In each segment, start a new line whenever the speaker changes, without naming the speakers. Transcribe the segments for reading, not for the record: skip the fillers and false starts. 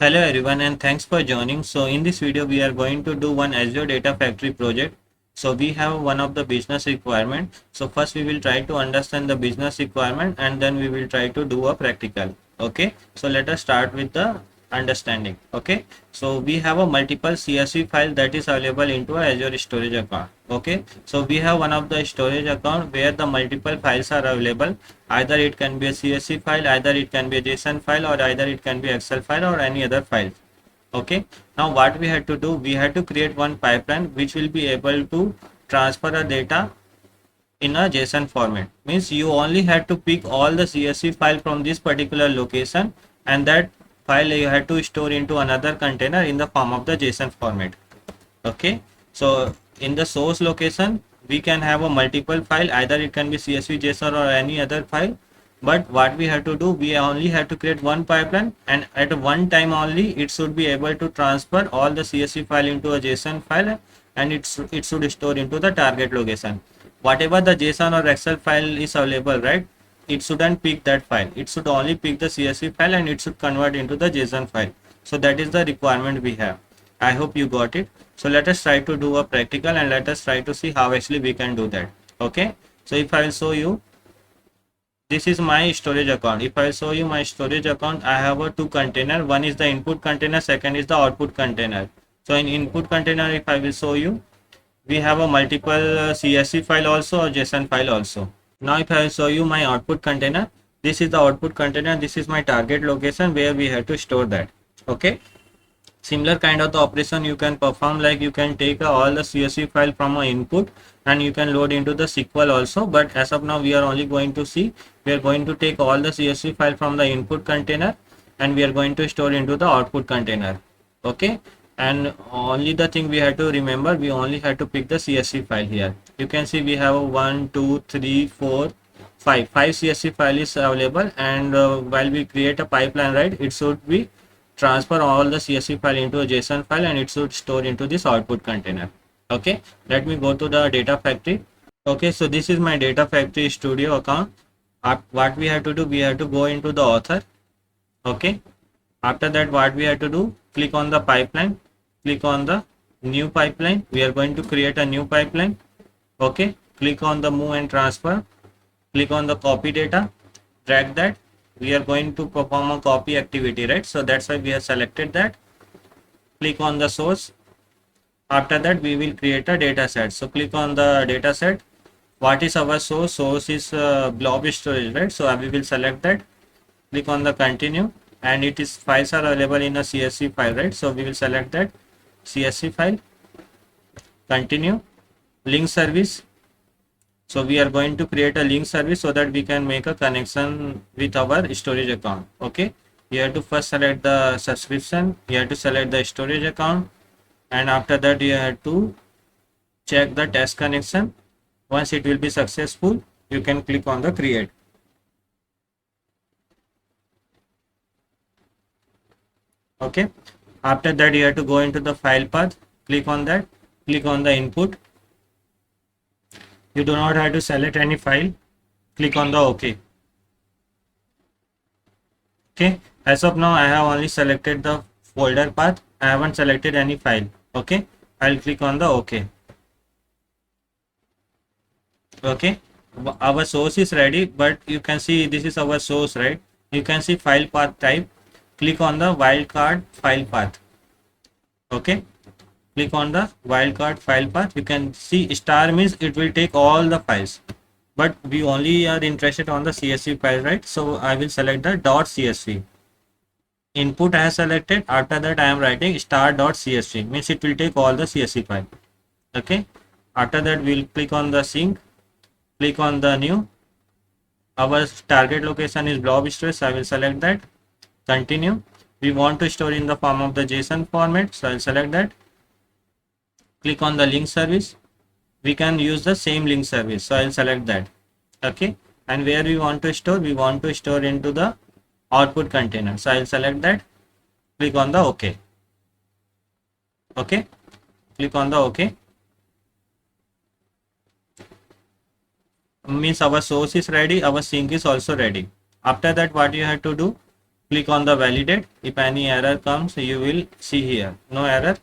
Hello everyone and thanks for joining. So in this video we are going to do one Azure Data Factory project. So we have one of the business requirement. So first we will try to understand the business requirement and then we will try to do a practical. Okay. So let us start with the understanding. Okay. So we have a multiple CSV file that is available into a Azure storage account. Okay. So we have one of the storage account where the multiple files are available. Either it can be a CSV file, either it can be a JSON file, or either it can be Excel file or any other file. Okay. Now what we had to do, we had to create one pipeline which will be able to transfer a data in a JSON format. Means you only had to pick all the CSV file from this particular location, and that file you had to store into another container in the form of the JSON format. Okay. So in the source location we can have a multiple file, either it can be CSV, JSON or any other file. But what we have to do, we only have to create one pipeline, and at one time only it should be able to transfer all the CSV file into a JSON file, and it should store into the target location. Whatever the JSON or Excel file is available, right, it shouldn't pick that file. It should only pick the CSV file and it should convert into the JSON file. So that is the requirement we have. I hope you got it. So let us try to do a practical and let us try to see how actually we can do that. Okay. So if I will show you, this is my storage account. If I show you my storage account, I have a two container. One is the input container, second is the output container. So in input container, if I will show you, we have a multiple CSV file also or JSON file also. Now if I will show you my output container, this is the output container, this is my target location where we have to store that. Okay. Similar kind of the operation you can perform, like you can take all the CSV file from a input and you can load into the SQL also, but as of now we are only going to see, we are going to take all the CSV file from the input container and we are going to store into the output container. Okay. And only the thing we have to remember, we only have to pick the CSV file here. You can see we have 1 2 3 4 5 CSV file is available, and while we create a pipeline, right, it should be transfer all the CSV file into a JSON file and it should store into this output container. Okay, let me go to the data factory. Okay, so this is my data factory studio account. What we have to do, we have to go into the author. Okay, after that what we have to do, click on the pipeline, click on the new pipeline. We are going to create a new pipeline. Okay, click on the move and transfer, click on the copy data, drag that. We are going to perform a copy activity, right? So that's why we have selected that. Click on the source. After that we will create a data set. So click on the data set. What is our source? Source is blob storage, right? So we will select that. Click on the continue, and it is files are available in a CSV file, right? So we will select that CSV file. Continue. Link service. So we are going to create a link service so that we can make a connection with our storage account. Okay, you have to first select the subscription, you have to select the storage account, and after that you have to check the test connection. Once it will be successful, you can click on the create. Okay, after that you have to go into the file path, click on that, click on the input. You do not have to select any file, click on the OK. Okay, as of now I have only selected the folder path, I haven't selected any file. Okay, I'll click on the OK. Okay, our source is ready, but you can see this is our source, right? You can see file path type, click on the wildcard file path. Okay, click on the wildcard file path. You can see star means it will take all the files, but we only are interested on the CSV file, right? So I will select the .csv. Input I have selected. After that I am writing star.csv, means it will take all the CSV file. Okay, after that we'll click on the sync, click on the new. Our target location is blob storage, so I will select that. Continue. We want to store in the form of the JSON format, so I'll select that. Click on the link service. We can use the same link service, so I'll select that. Okay, and where we want to store, we want to store into the output container, so I'll select that. Click on the OK. Okay, click on the OK. Means our source is ready, our sync is also ready. After that what you have to do, Click on the validate. If any error comes, you will see here no error.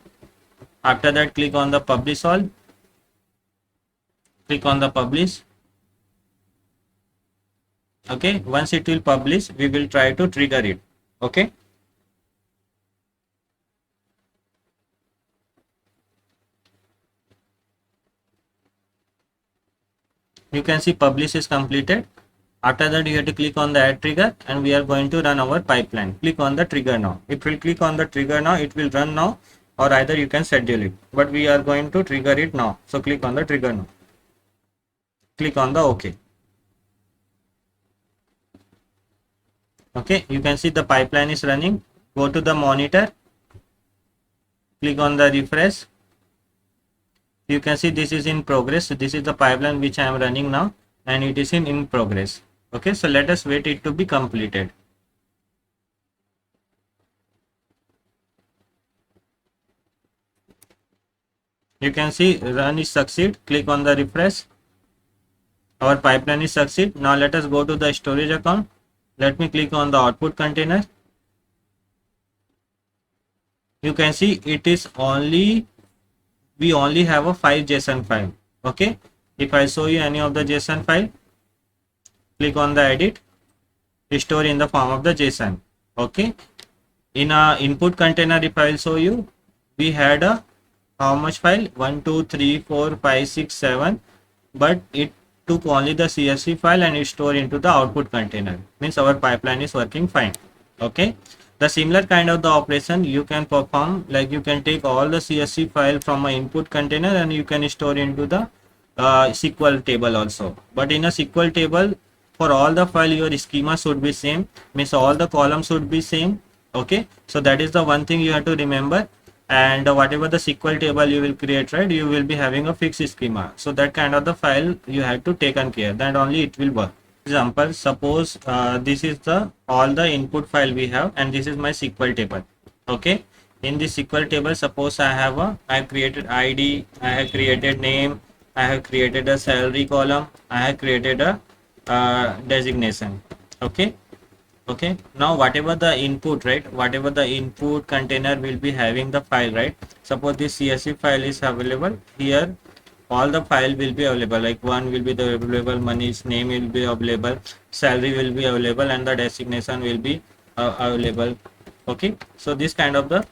After that, click on the publish all. Click on the publish. Okay, once it will publish, we will try to trigger it. Okay, you can see publish is completed. After that, you have to click on the add trigger, and we are going to run our pipeline. Click on the trigger now. It will click on the trigger now, it will run now, or either you can schedule it, but we are going to trigger it now. So click on the trigger now. Click on the OK. Okay, you can see the pipeline is running. Go to the monitor. Click on the refresh. You can see this is in progress. So this is the pipeline which I am running now, and it is in progress. Okay, so let us wait it to be completed. You can see run is succeed. Click on the refresh. Our pipeline is succeed. Now let us go to the storage account. Let me click on the output container. You can see it is only, we only have a 5 JSON file. Okay, if I show you any of the JSON file, click on the edit, store in the form of the JSON. Okay, in a input container, if I will show you, we had a how much file, 1 2 3 4 5 6 7, but it took only the CSV file and it stored into the output container. Means our pipeline is working fine. Okay, the similar kind of the operation you can perform, like you can take all the CSV file from an input container and you can store into the SQL table also. But in a SQL table, for all the file your schema should be same, means all the columns should be same. Okay, so that is the one thing you have to remember. And whatever the SQL table you will create, right, you will be having a fixed schema. So that kind of the file you have to take on care, that only it will work. Example, suppose this is the all the input file we have, and this is my SQL table. Okay, in this SQL table, suppose I have created ID, I have created name, I have created a salary column, I have created a designation. Okay, okay, now whatever the input, right, whatever the input container will be having the file, right, suppose this CSV file is available here, all the file will be available, like one will be the available, money's name will be available, salary will be available, and the designation will be available. Okay, so this kind of the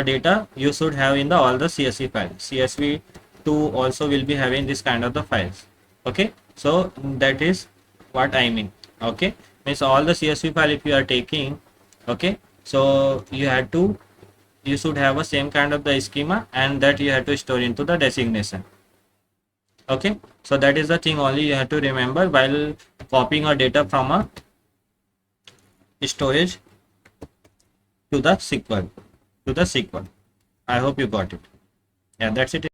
data you should have in the all the CSV file. CSV2 also will be having this kind of the files. Okay, so that is what I mean. Okay, means all the CSV file if you are taking, okay, so you should have a same kind of the schema, and that you have to store into the designation. Okay, so that is the thing only you have to remember while copying a data from a storage to the SQL. I hope you got it. Yeah, that's it.